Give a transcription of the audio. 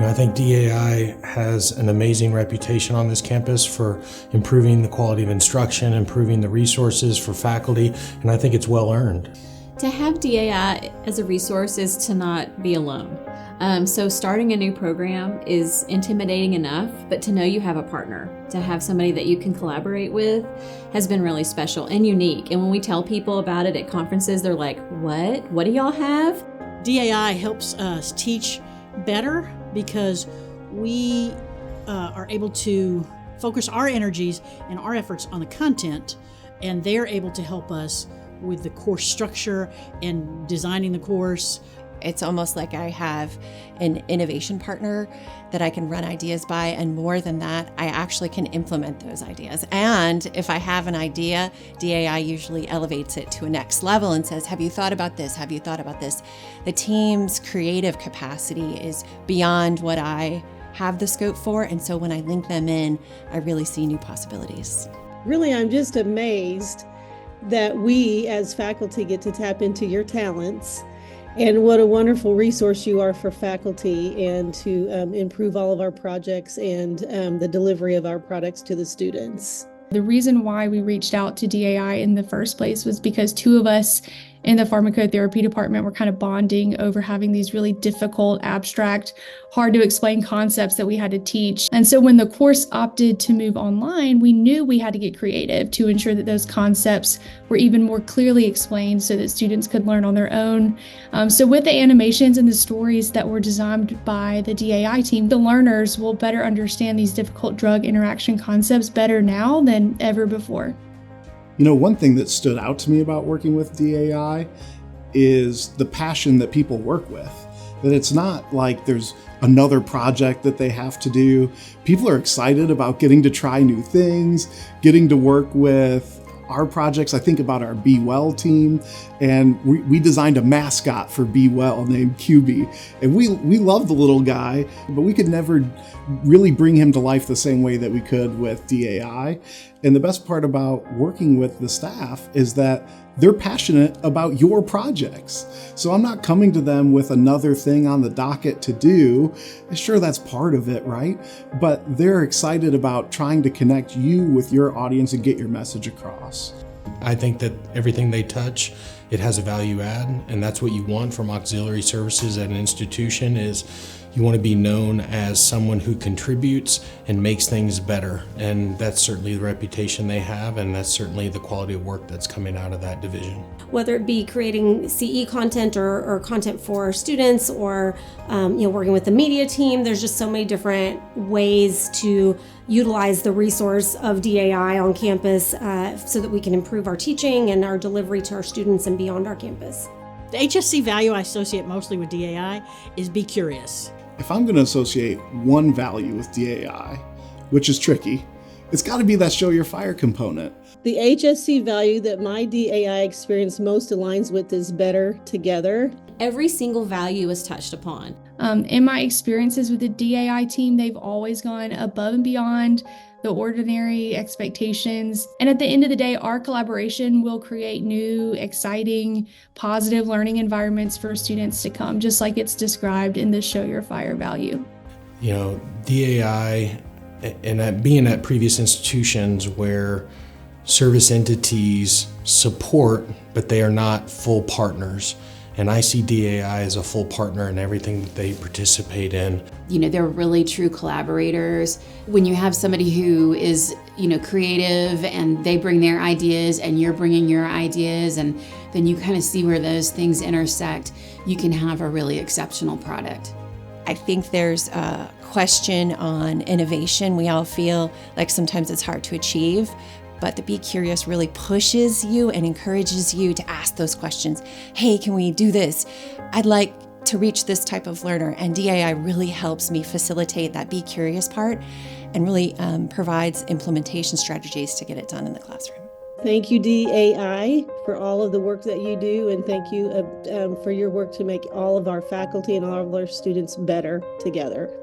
I think DAI has an amazing reputation on this campus for improving the quality of instruction, improving the resources for faculty, and I think it's well earned. To have DAI as a resource is to not be alone. So starting a new program is intimidating enough, but to know you have a partner, to have somebody that you can collaborate with has been really special and unique. And when we tell people about it at conferences, they're like, what? What do y'all have? DAI helps us teach better because we are able to focus our energies and our efforts on the content, and they're able to help us with the course structure and designing the course. It's almost like I have an innovation partner that I can run ideas by, and more than that, I actually can implement those ideas. And if I have an idea, DAI usually elevates it to a next level and says, have you thought about this? Have you thought about this? The team's creative capacity is beyond what I have the scope for, and so when I link them in, I really see new possibilities. Really, I'm just amazed that we as faculty get to tap into your talents, and what a wonderful resource you are for faculty and to improve all of our projects and the delivery of our products to the students. The reason why we reached out to DAI in the first place was because two of us in the pharmacotherapy department were kind of bonding over having these really difficult, abstract, hard to explain concepts that we had to teach. And so when the course opted to move online, we knew we had to get creative to ensure that those concepts were even more clearly explained so that students could learn on their own. So with the animations and the stories that were designed by the DAI team, the learners will better understand these difficult drug interaction concepts better now than ever before. You know, one thing that stood out to me about working with DAI is the passion that people work with. That it's not like there's another project that they have to do. People are excited about getting to try new things, getting to work with our projects. I think about our Be Well team, and we designed a mascot for Be Well named QB. And we love the little guy, but we could never really bring him to life the same way that we could with DAI. And the best part about working with the staff is that they're passionate about your projects. So I'm not coming to them with another thing on the docket to do. Sure, that's part of it, right? But they're excited about trying to connect you with your audience and get your message across. I think that everything they touch, it has a value add, and that's what you want from auxiliary services at an institution. Is you want to be known as someone who contributes and makes things better, and that's certainly the reputation they have, and that's certainly the quality of work that's coming out of that division. Whether it be creating CE content or content for students, or working with the media team, there's just so many different ways to utilize the resource of DAI on campus so that we can improve our teaching and our delivery to our students and beyond our campus. The HSC value I associate mostly with DAI is be curious. If I'm going to associate one value with DAI, which is tricky, it's got to be that show your fire component. The HSC value that my DAI experience most aligns with is better together. Every single value is touched upon. In my experiences with the DAI team, they've always gone above and beyond the ordinary expectations. And at the end of the day, our collaboration will create new, exciting, positive learning environments for students to come, just like it's described in the Show Your Fire value. You know, DAI, and being at previous institutions where service entities support, but they are not full partners. And I see DAI as a full partner in everything that they participate in. You know, they're really true collaborators. When you have somebody who is, creative and they bring their ideas and you're bringing your ideas, and then you kind of see where those things intersect, you can have a really exceptional product. I think there's a question on innovation. We all feel like sometimes it's hard to achieve, but the Be Curious really pushes you and encourages you to ask those questions. Hey, can we do this? I'd like to reach this type of learner, and DAI really helps me facilitate that Be Curious part and really provides implementation strategies to get it done in the classroom. Thank you, DAI, for all of the work that you do, and thank you for your work to make all of our faculty and all of our students better together.